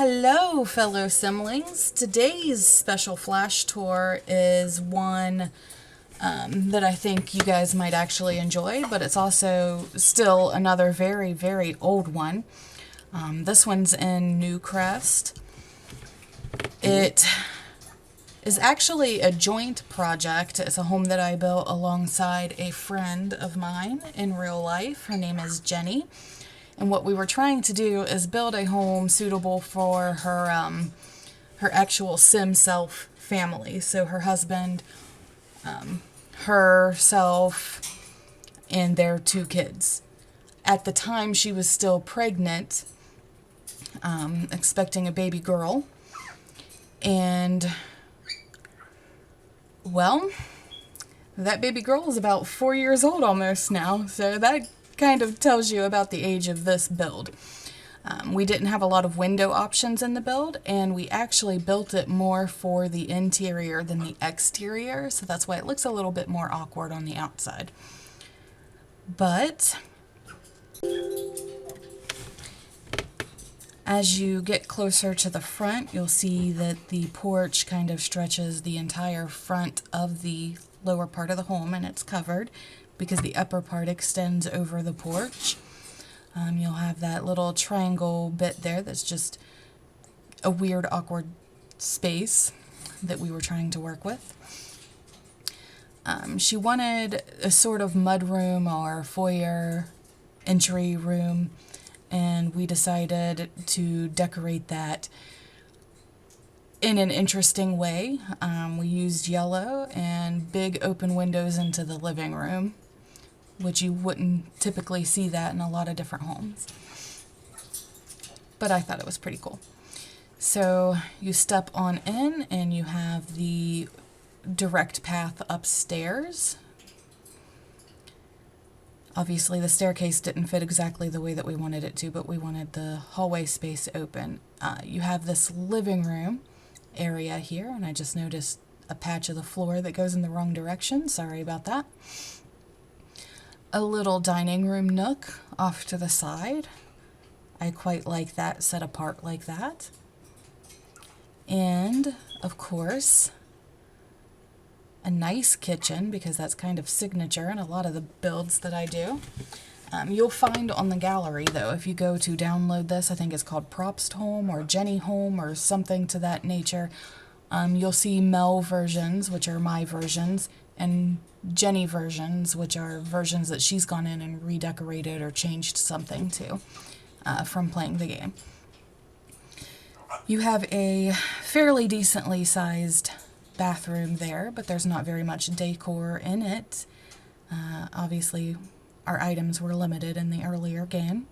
Hello, fellow Symlings. Today's special flash tour is one that I think you guys might actually enjoy, but it's also still another very, very old one. This one's in Newcrest. It is actually a joint project. It's a home that I built alongside a friend of mine in real life. Her name is Jenny. And what we were trying to do is build a home suitable for her actual sim self family. So her husband, herself, and their 2 kids. At the time, she was still pregnant, expecting a baby girl. And, well, that baby girl is about 4 years old almost now. So that kind of tells you about the age of this build. We didn't have a lot of window options in the build, and we actually built it more for the interior than the exterior, so that's why it looks a little bit more awkward on the outside. But as you get closer to the front, you'll see that the porch kind of stretches the entire front of the lower part of the home, and it's covered because the upper part extends over the porch. You'll have that little triangle bit there that's just a weird, awkward space that we were trying to work with. She wanted a sort of mudroom or foyer entry room, and we decided to decorate that in an interesting way. We used yellow and big open windows into the living room, which you wouldn't typically see that in a lot of different homes. But I thought it was pretty cool. So you step on in and you have the direct path upstairs. Obviously the staircase didn't fit exactly the way that we wanted it to, but we wanted the hallway space open. You have this living room area here, and I just noticed a patch of the floor that goes in the wrong direction. Sorry about that. A little dining room nook off to the side. I quite like that set apart like that. And, of course, a nice kitchen, because that's kind of signature in a lot of the builds that I do. You'll find on the gallery, though, if you go to download this, I think it's called Propst Home or Jenny Home or something to that nature, you'll see Mel versions, which are my versions, and Jenny versions, which are versions that she's gone in and redecorated or changed something to from playing the game. You have a fairly decently sized bathroom there, but there's not very much decor in it. Obviously, our items were limited in the earlier game.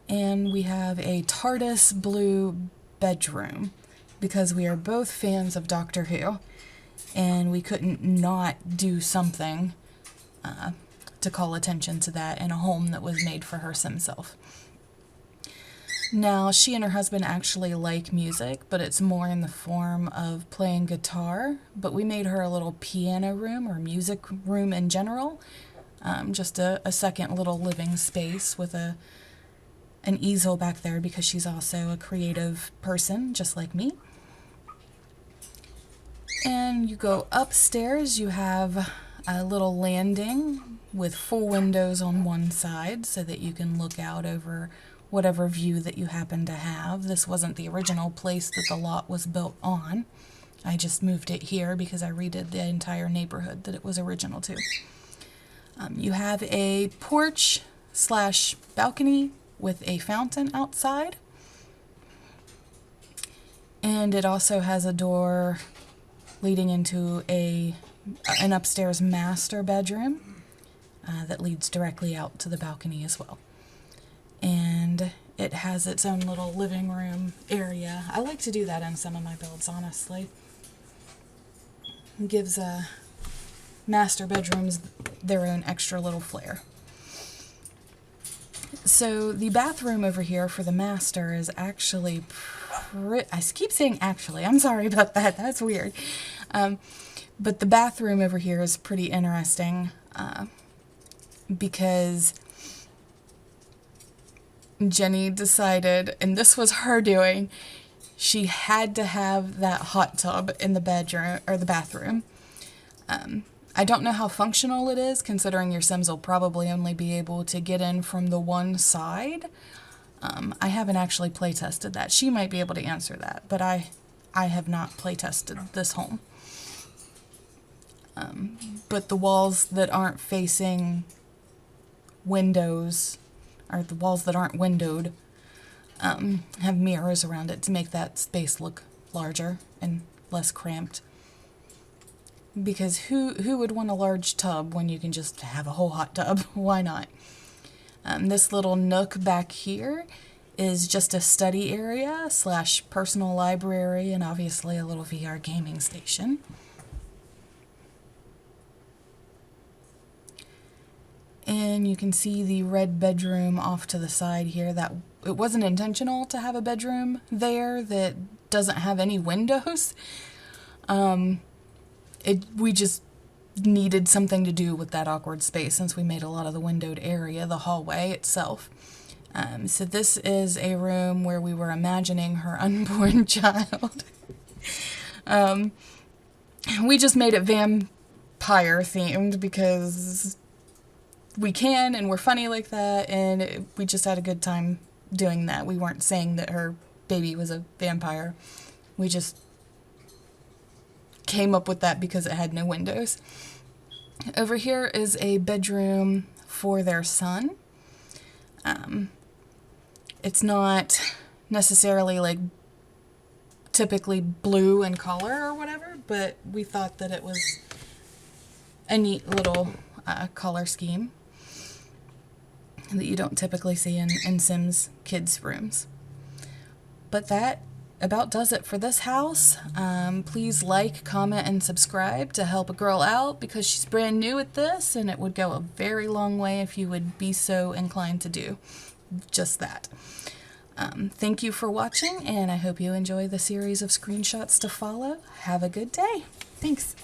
And we have a Tardis blue bedroom, because we are both fans of Doctor Who, and we couldn't not do something to call attention to that in a home that was made for her sim self. Now, she and her husband actually like music, but it's more in the form of playing guitar, but we made her a little piano room or music room in general, just a second little living space with an easel back there, because she's also a creative person just like me. And you go upstairs, you have a little landing with full windows on one side so that you can look out over whatever view that you happen to have. This wasn't the original place that the lot was built on. I just moved it here because I redid the entire neighborhood that it was original to. You have a porch / balcony with a fountain outside. And it also has a door leading into an upstairs master bedroom that leads directly out to the balcony as well. And it has its own little living room area. I like to do that in some of my builds, honestly. It gives master bedrooms their own extra little flair. So the bathroom over here for the master is actually I keep saying actually, I'm sorry about that, that's weird. But the bathroom over here is pretty interesting because Jenny decided, and this was her doing, she had to have that hot tub in the bedroom or the bathroom. I don't know how functional it is, considering your Sims will probably only be able to get in from the one side. I haven't actually play tested that. She might be able to answer that, but I have not play tested this home. But the walls that aren't facing windows, or the walls that aren't windowed, have mirrors around it to make that space look larger and less cramped. Because who would want a large tub when you can just have a whole hot tub? Why not? This little nook back here is just a study area / personal library, and obviously a little VR gaming station. And you can see the red bedroom off to the side here. That it wasn't intentional to have a bedroom there that doesn't have any windows. We just needed something to do with that awkward space since we made a lot of the windowed area the hallway itself. So this is a room where we were imagining her unborn child. We just made it vampire themed because we can, and we're funny like that, and we just had a good time doing that. We weren't saying that her baby was a vampire. We just came up with that because it had no windows. Over here is a bedroom for their son. It's not necessarily like typically blue in color or whatever, but we thought that it was a neat little color scheme that you don't typically see in Sims kids' rooms. But that about does it for this house. Please like, comment, and subscribe to help a girl out because she's brand new at this, and it would go a very long way if you would be so inclined to do just that. Thank you for watching, and I hope you enjoy the series of screenshots to follow. Have a good day. Thanks.